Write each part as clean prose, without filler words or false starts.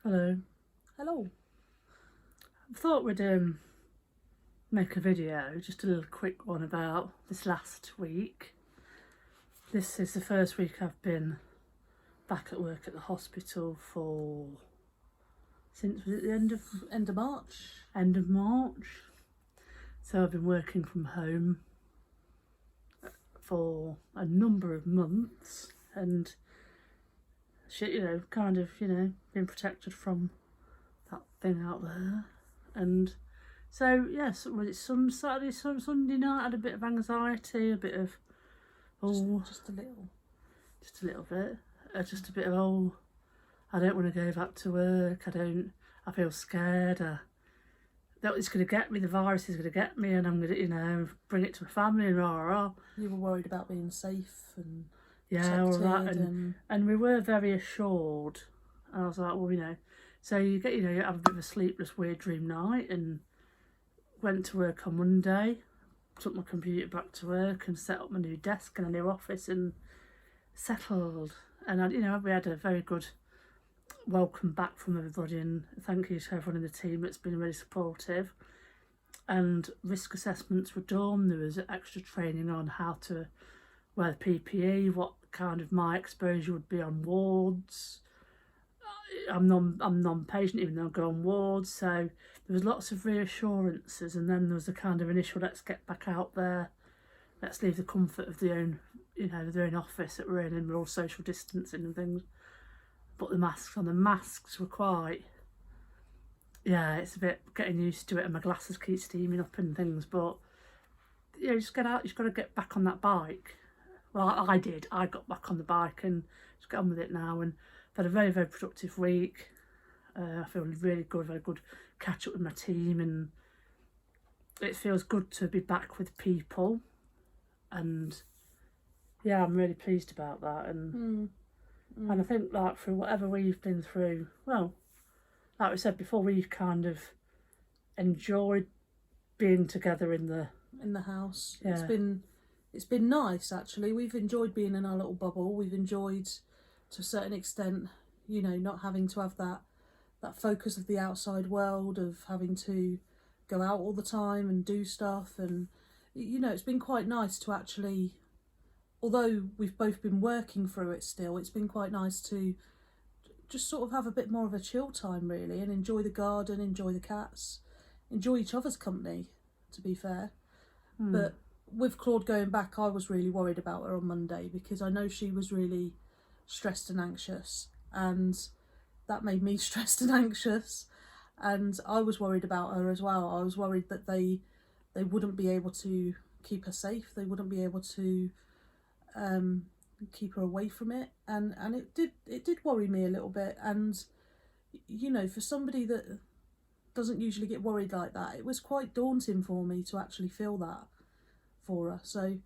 Hello. Hello. I thought we'd make a video, just a little quick one about this last week. This is the first week I've been back at work at the hospital since was it the end of March. End of March. So I've been working from home for a number of months and being protected from that thing out there. And so yes, was it some Saturday, some Sunday night? I had a bit of anxiety, a bit of Just a little. just a little bit, just a bit of I don't want to go back to work. I feel scared. That it's going to get me. The virus is going to get me, and I'm going to bring it to my family and rah rah rah. You were worried about being safe and All that, protected and we were very assured. And I was like, well, so you get, you have a bit of a sleepless, weird dream night, and went to work on Monday, took my computer back to work and set up my new desk and a new office and settled. And we had a very good welcome back from everybody, and thank you to everyone in the team that's been really supportive. And risk assessments were done. There was extra training on how to wear the PPE, what kind of my exposure would be on wards. I'm non-patient even though I go on wards, so there was lots of reassurances. And then there was a kind of initial, let's get back out there, let's leave the comfort of their own office that we're in, and we're all social distancing and things. But the masks were quite, it's a bit getting used to it, and my glasses keep steaming up and things. But you just get out, you've got to get back on that bike. Well, I did. I got back on the bike and just get on with it now. And I've had a very, very productive week. I feel really good, very good catch up with my team, and it feels good to be back with people. And I'm really pleased about that. And I think, like, through whatever we've been through, well, like we said before, we've kind of enjoyed being together in the house. Yeah. It's been nice, actually. We've enjoyed being in our little bubble. We've enjoyed, to a certain extent, not having to have that focus of the outside world, of having to go out all the time and do stuff. And it's been quite nice to actually, although we've both been working through it still, it's been quite nice to just sort of have a bit more of a chill time, really, and enjoy the garden, enjoy the cats, enjoy each other's company, to be fair. But with Claude going back, I was really worried about her on Monday, because I know she was really stressed and anxious, and that made me stressed and anxious. And I was worried about her as well. I was worried that they wouldn't be able to keep her safe. They wouldn't be able to keep her away from it, and it did worry me a little bit. And for somebody that doesn't usually get worried like that, it was quite daunting for me to actually feel that for her. So,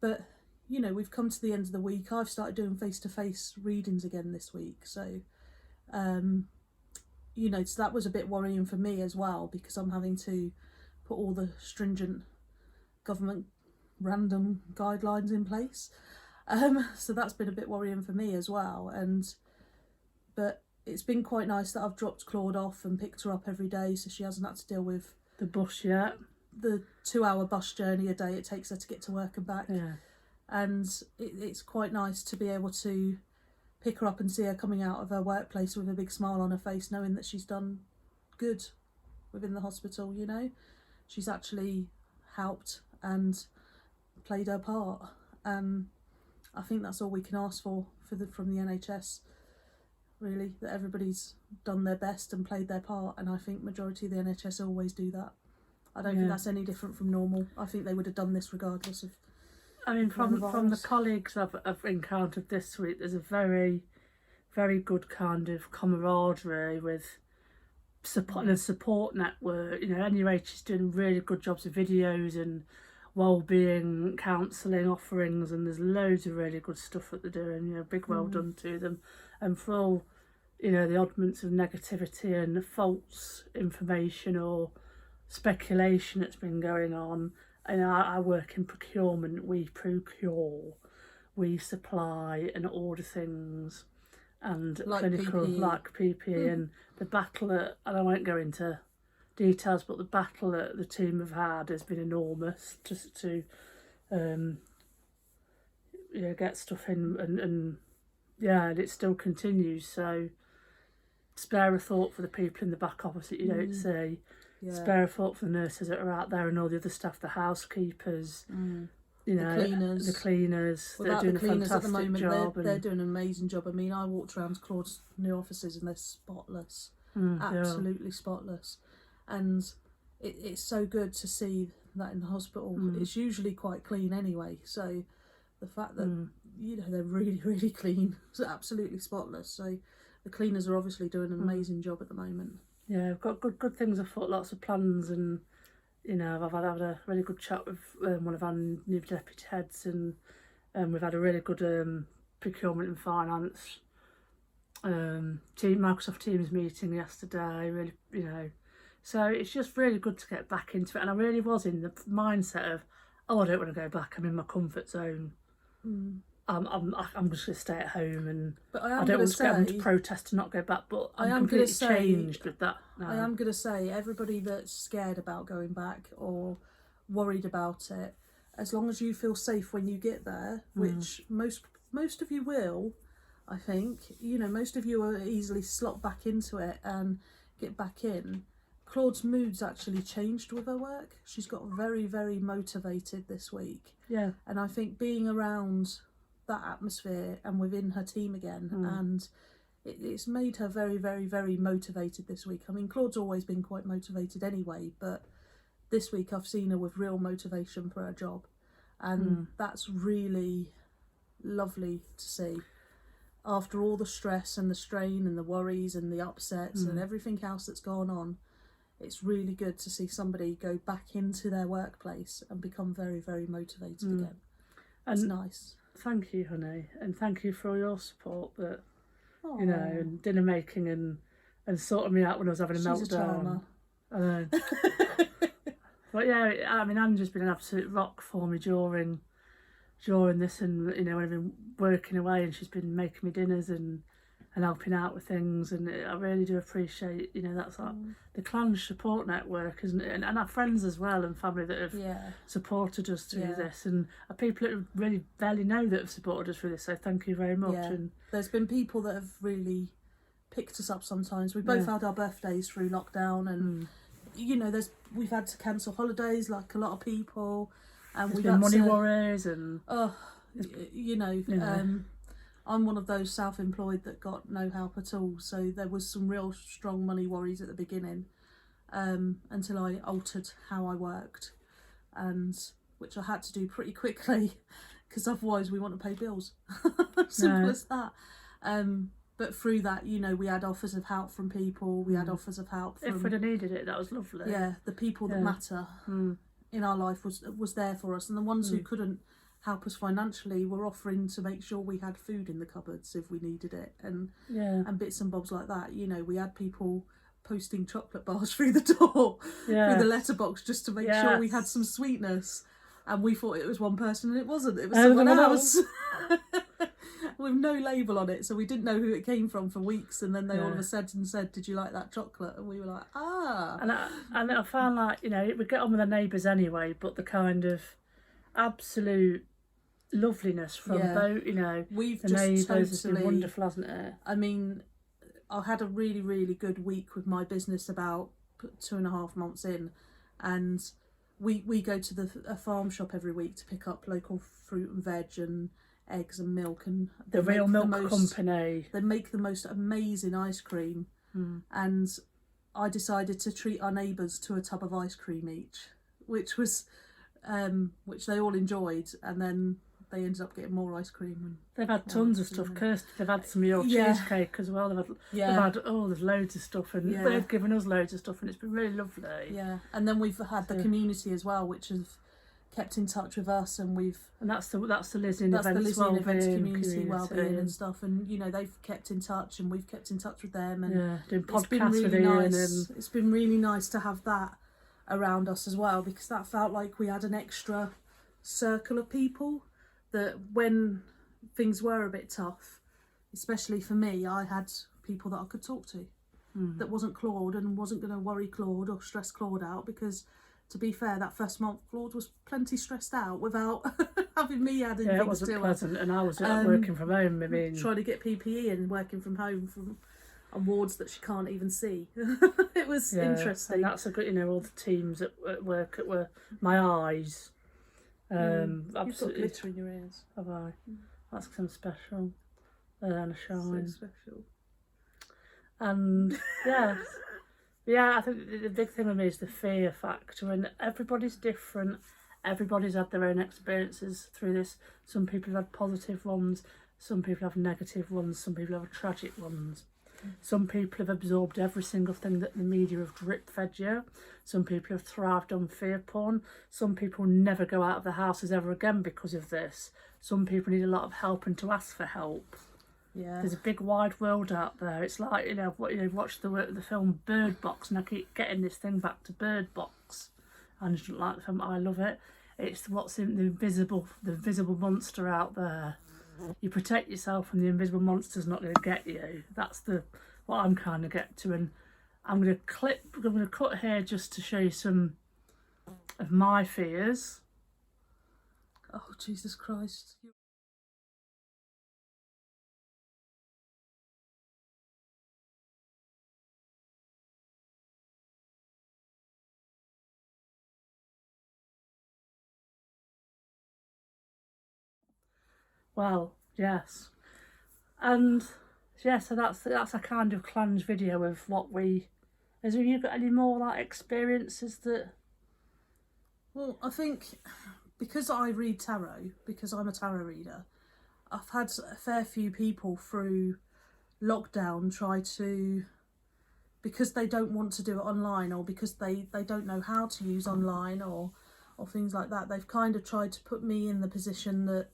but we've come to the end of the week. I've started doing face-to-face readings again this week, so so that was a bit worrying for me as well, because I'm having to put all the stringent government random guidelines in place. So that's been a bit worrying for me as well. But it's been quite nice that I've dropped Claude off and picked her up every day, so she hasn't had to deal with the bus yet. The 2-hour bus journey a day it takes her to get to work and back. Yeah. And it's quite nice to be able to pick her up and see her coming out of her workplace with a big smile on her face, knowing that she's done good within the hospital. She's actually helped and played her part. I think that's all we can ask for from the NHS, really, that everybody's done their best and played their part. And I think majority of the NHS always do that. I don't think that's any different from normal. I think they would have done this regardless of. I mean, from the colleagues I've encountered this week, there's a very, very good kind of camaraderie with support and a support network. NUH is doing really good jobs of videos and wellbeing counselling offerings, and there's loads of really good stuff that they're doing. Big well done to them. And for all the oddments of negativity and false information or speculation that's been going on. And I work in procurement. We procure, we supply and order things and Like clinical, PPE. like PPE, and the battle and I won't go into details, but the battle that the team have had has been enormous, just to get stuff in, and and it still continues. So spare a thought for the people in the back office that you don't see. Yeah. Spare a thought for the nurses that are out there and all the other staff, the housekeepers, the cleaners. They're doing a fantastic at the moment, job. They're doing an amazing job. I mean, I walked around to Claude's new offices and they're spotless, absolutely spotless. And it's so good to see that in the hospital. It's usually quite clean anyway. So the fact that they're really, really clean, it's absolutely spotless. So the cleaners are obviously doing an amazing job at the moment. Yeah, we've got good things afoot, lots of plans, and I've had a really good chat with one of our new deputy heads, and we've had a really good procurement and finance Microsoft Teams meeting yesterday. Really, so it's just really good to get back into it. And I really was in the mindset of, I don't want to go back. I'm in my comfort zone. I'm just going to stay at home, and I don't want to get them to protest to not go back. But I'm completely changed with that now. I am going to say, everybody that's scared about going back or worried about it, as long as you feel safe when you get there, which most of you will, I think. Most of you will easily slot back into it and get back in. Claude's mood's actually changed with her work. She's got very, very motivated this week. Yeah. And I think being around that atmosphere and within her team again, and it's made her very, very, very motivated this week. I mean, Claude's always been quite motivated anyway, but this week I've seen her with real motivation for her job, and that's really lovely to see. After all the stress and the strain and the worries and the upsets and everything else that's gone on, it's really good to see somebody go back into their workplace and become very, very motivated again. It's nice. Thank you, honey, and thank you for all your support. That and dinner making and sorting me out when I was having a meltdown. I know. But yeah, I mean, Angie's been an absolute rock for me during this, and when I've been working away, and she's been making me dinners and helping out with things, and I really do appreciate, that's like the Clange support network, isn't it? And our friends as well, and family that have supported us through this, and people that really barely know that have supported us through this, so thank you very much. And there's been people that have really picked us up sometimes. We both had our birthdays through lockdown, and we've had to cancel holidays like a lot of people, and we've had money worries, and I'm one of those self-employed that got no help at all, so there was some real strong money worries at the beginning, until I altered how I worked, and which I had to do pretty quickly, because otherwise we want to pay bills. Simple as that. But through that, we had offers of help from people. We had offers of help from, if we'd have needed it, that was lovely. Yeah, the people that matter in our life was there for us, and the ones who couldn't help us financially were offering to make sure we had food in the cupboards if we needed it, and bits and bobs like that. We had people posting chocolate bars through the door, through the letterbox, just to make sure we had some sweetness, and we thought it was one person, and it wasn't. It was someone else. With no label on it, so we didn't know who it came from for weeks, and then they all of a sudden said, "Did you like that chocolate?" And we were like, And I found like, we get on with our neighbours anyway, but the kind of absolute loveliness from both, we've the just neighbours totally, has been wonderful, hasn't it? I mean, I had a really, really good week with my business about 2.5 months in, and we go to a farm shop every week to pick up local fruit and veg and eggs and milk, and the Real Milk Company. They make the most amazing ice cream, and I decided to treat our neighbours to a tub of ice cream each, which they all enjoyed, and then they ended up getting more ice cream. And they've had tons of stuff. Kirsty, they've had some of your cheesecake as well. They've had there's loads of stuff, and they've given us loads of stuff, and it's been really lovely. Yeah, and then we've had the community as well, which have kept in touch with us, and that's the Lisbon Events community wellbeing and stuff, and they've kept in touch, and we've kept in touch with them, and doing podcasts it's been really with nice. Ian. It's been really nice to have that around us as well, because that felt like we had an extra circle of people that when things were a bit tough, especially for me, I had people that I could talk to. That wasn't Claude and wasn't going to worry Claude or stress Claude out, because to be fair, that first month Claude was plenty stressed out without having me adding things it wasn't to pleasant, and I was her. working from home. I mean, Trying to get PPE and working from home from on wards that she can't even see. It was interesting. And that's a good, all the teams at work that were my eyes. You've got Absolutely. glitter in your ears. Have I? That's because I'm special and a shine. So special. And I think the big thing with me is the fear factor, and everybody's different. Everybody's had their own experiences through this. Some people have had positive ones, some people have negative ones, some people have tragic ones. Some people have absorbed every single thing that the media have drip fed you. Some people have thrived on fear porn. Some people never go out of their houses ever again because of this. Some people need a lot of help and to ask for help. Yeah. There's a big wide world out there. It's like, watch the film Bird Box, and I keep getting this thing back to Bird Box. I just don't like the film. I love it. It's what's in the invisible monster out there. You protect yourself, and the invisible monster's not going to get you. That's what I'm kind of get to, and I'm going to cut here just to show you some of my fears. Oh, Jesus Christ. Well, yes, and so that's a kind of Clange video of what we. Have you got any more like experiences that? Well, I think because I read tarot, because I'm a tarot reader, I've had a fair few people through lockdown try to, because they don't want to do it online, or because they don't know how to use online, or things like that, they've kind of tried to put me in the position that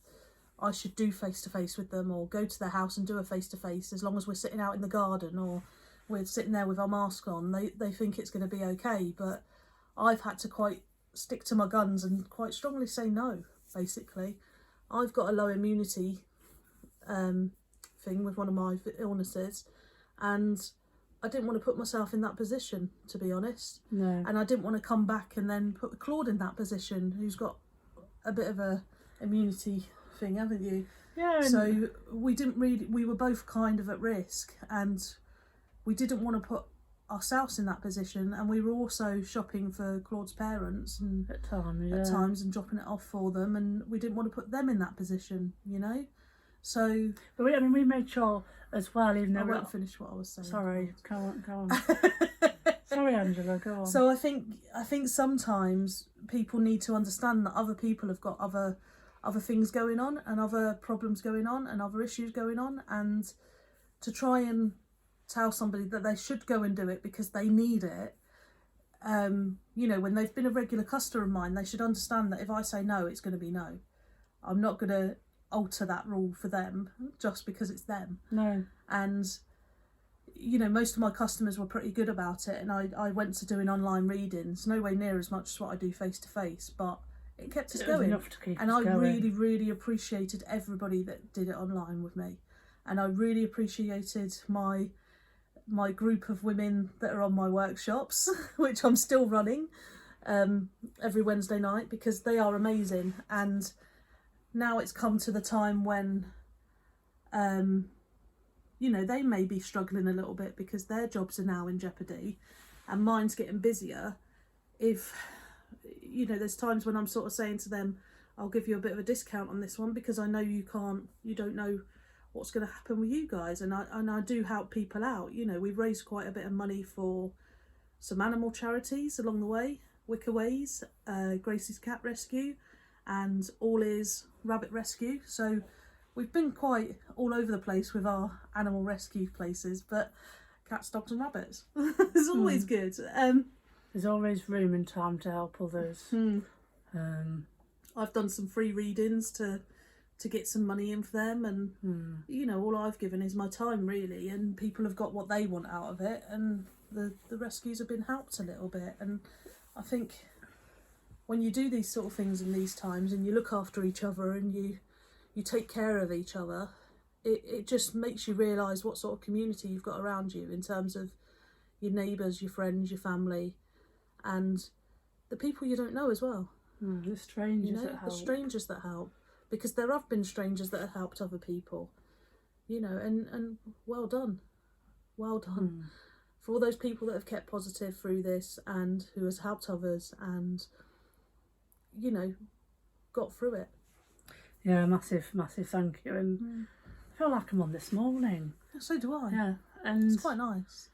I should do face-to-face with them, or go to their house and do a face-to-face, as long as we're sitting out in the garden or we're sitting there with our mask on. They think it's going to be okay, but I've had to quite stick to my guns and quite strongly say no, basically. I've got a low immunity thing with one of my illnesses, and I didn't want to put myself in that position, to be honest. No. And I didn't want to come back and then put Claude in that position, who's got a bit of a immunity thing, haven't you? Yeah. So we were both kind of at risk, and we didn't want to put ourselves in that position, and we were also shopping for Claude's parents and at times and dropping it off for them, and we didn't want to put them in that position, So but we made sure as well, even though I won't finish what I was saying. Sorry, go on. Sorry, Angela, go on. So I think sometimes people need to understand that other people have got other things going on, and other problems going on, and other issues going on, and to try and tell somebody that they should go and do it because they need it, when they've been a regular customer of mine, they should understand that if I say no, it's going to be no. I'm not going to alter that rule for them just because it's them. No. And most of my customers were pretty good about it, and I went to doing online readings, nowhere near as much as what I do face to face, but it kept us going. Enough to keep and us I going. really, really appreciated everybody that did it online with me, and I really appreciated my group of women that are on my workshops, which I'm still running every Wednesday night, because they are amazing. And now it's come to the time when they may be struggling a little bit because their jobs are now in jeopardy, and mine's getting busier. If there's times when I'm sort of saying to them, I'll give you a bit of a discount on this one because I know you don't know what's going to happen with you guys, and I do help people out. We've raised quite a bit of money for some animal charities along the way: Wicker Ways, Gracie's Cat Rescue, and All Ears Rabbit Rescue. So we've been quite all over the place with our animal rescue places, but cats, dogs and rabbits is always good. There's always room and time to help others. I've done some free readings to get some money in for them, and all I've given is my time, really, and people have got what they want out of it, and the rescues have been helped a little bit. And I think when you do these sort of things in these times, and you look after each other, and you take care of each other, it just makes you realise what sort of community you've got around you in terms of your neighbours, your friends, your family, and the people you don't know as well. The strangers, you know, that help. The strangers that help, because there have been strangers that have helped other people, you know, and well done for all those people that have kept positive through this and who has helped others and, you know, got through it. Yeah, massive thank you. And I feel like I'm on this morning. So do I. Yeah, and it's quite nice.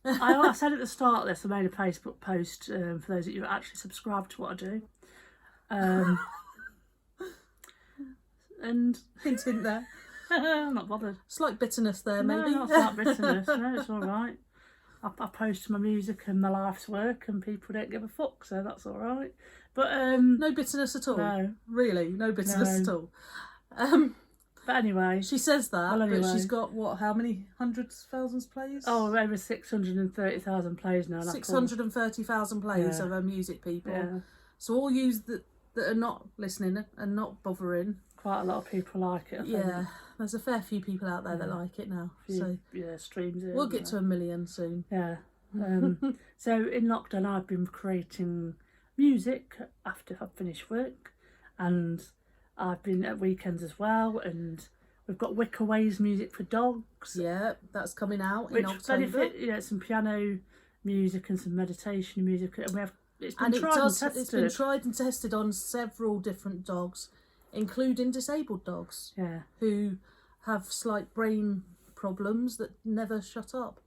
I said at the start of this, I made a Facebook post for those that you actually subscribe to what I do. And hint there. I'm not bothered. Slight bitterness there, maybe. No, not slight bitterness. No, it's all right. I post my music and my life's work, and people don't give a fuck, so that's all right. But no bitterness at all. No, really, no bitterness at all. But anyway, she says that, anyway. But she's got what? How many hundreds, thousands plays? Oh, over 630,000 plays now. 630,000 plays Yeah. of her music, people. Yeah. So all you that are not listening and not bothering. Quite a lot of people like it. I think. Yeah, there's a fair few people out there that like it now. So streams. We'll get to 1 million soon. Yeah. So in lockdown, I've been creating music after I've finished work, and I've been at weekends as well, and we've got Wicker Ways music for dogs. Yeah, that's coming out which in October. benefit, some piano music and some meditation music, and we have it's been tried and tested on several different dogs, including disabled dogs. Yeah, who have slight brain problems that never shut up,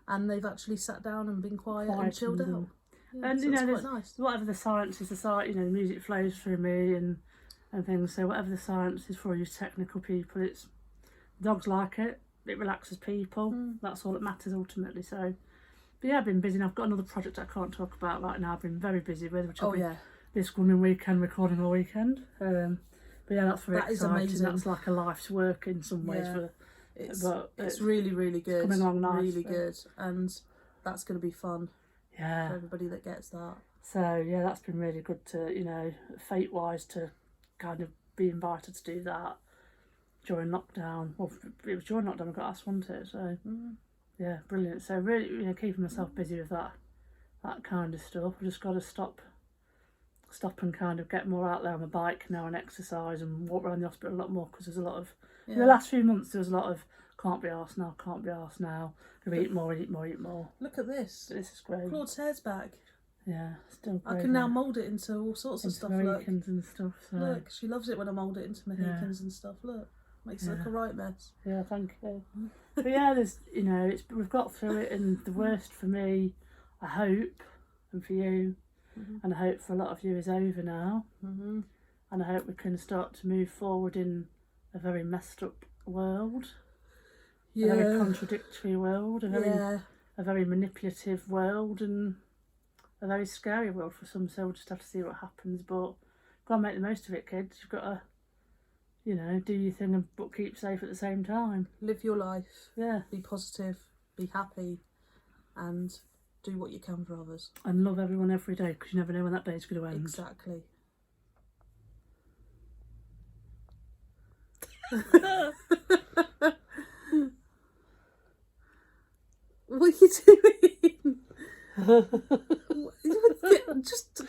and they've actually sat down and been quiet and chilled out. Yeah, and so it's quite nice. Whatever the science is, the music flows through me and things. So whatever the science is for you technical people, it's dogs like it. It relaxes people. That's all that matters ultimately. So, but yeah, I've been busy. And I've got another project I can't talk about right now. I've been very busy with, which will be this coming weekend, recording all weekend. But yeah, that's very exciting. Is amazing. That's like a life's work in some ways. It's really, really good. Coming along nice. Really good, and that's going to be fun. Yeah. For everybody that gets that. So yeah, that's been really good to fate-wise to kind of be invited to do that during lockdown. Well, it was during lockdown I got asked, wasn't it? So yeah, brilliant. So really, keeping myself busy with that kind of stuff. I've just got to stop and kind of get more out there on my bike now and exercise and walk around the hospital a lot more, because there's a lot of in the last few months there was a lot of can't be arsed now, gonna eat more. Look at this. This is great. Claude's hair's back. Yeah, still great. I can now mould it into all sorts of stuff. Mohicans and stuff. So. Look, she loves it when I mould it into Mohicans and stuff. Look, makes it look a right mess. Yeah, thank you. But yeah, there's we've got through it, and the worst for me, I hope, and for you, and I hope for a lot of you is over now. And I hope we can start to move forward in a very messed up world. A very contradictory world, a very manipulative world, and a very scary world for some. So we'll just have to see what happens. But go and make the most of it, kids. You've got to, do your thing but keep safe at the same time. Live your life. Yeah. Be positive. Be happy, and do what you can for others. And love everyone every day, because you never know when that day's going to end. Exactly. What are you doing? Just